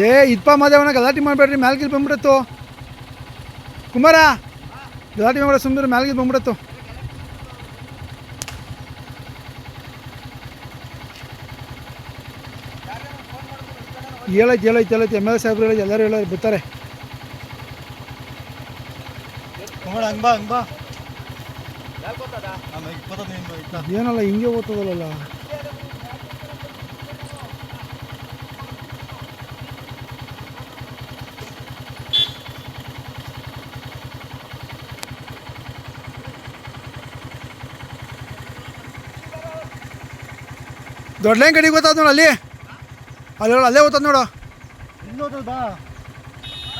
ಏ ಇಪ್ಪ ಮಾದೇವನ ಗಲಾಟೆ ಮಾಡಬೇಡ್ರಿ, ಮ್ಯಾಲ್ಗಿಲ್ ಬಂದ್ಬಿಡತ್ತು. ಕುಮಾರ ಗಲಾಟೆ ಮಾಡಬೇಡ, ಸುಮ್ಮನೆ ಮ್ಯಾಲ್ಗಿಲ್ ಬಂದ್ಬಿಡತ್ತು. ಹೇಳೈತೆ ಎಮ್ ಎಲ್ ಸಾಹೇಬ್ರು ಹೇಳಿ, ಎಲ್ಲರೂ ಹೇಳೋರು ಬರ್ತಾರೆ. ಏನಲ್ಲ ಹಿಂಗೆ ಓದ್ತದಲ್ಲ. ದೊಡ್ಡ ಲೈನ್ ಕಡೆಗೆ ಗೊತ್ತಾದ ನೋಡು, ಅಲ್ಲಿ ಅಲ್ಲೇ ಓದ್ತದ ನೋಡು.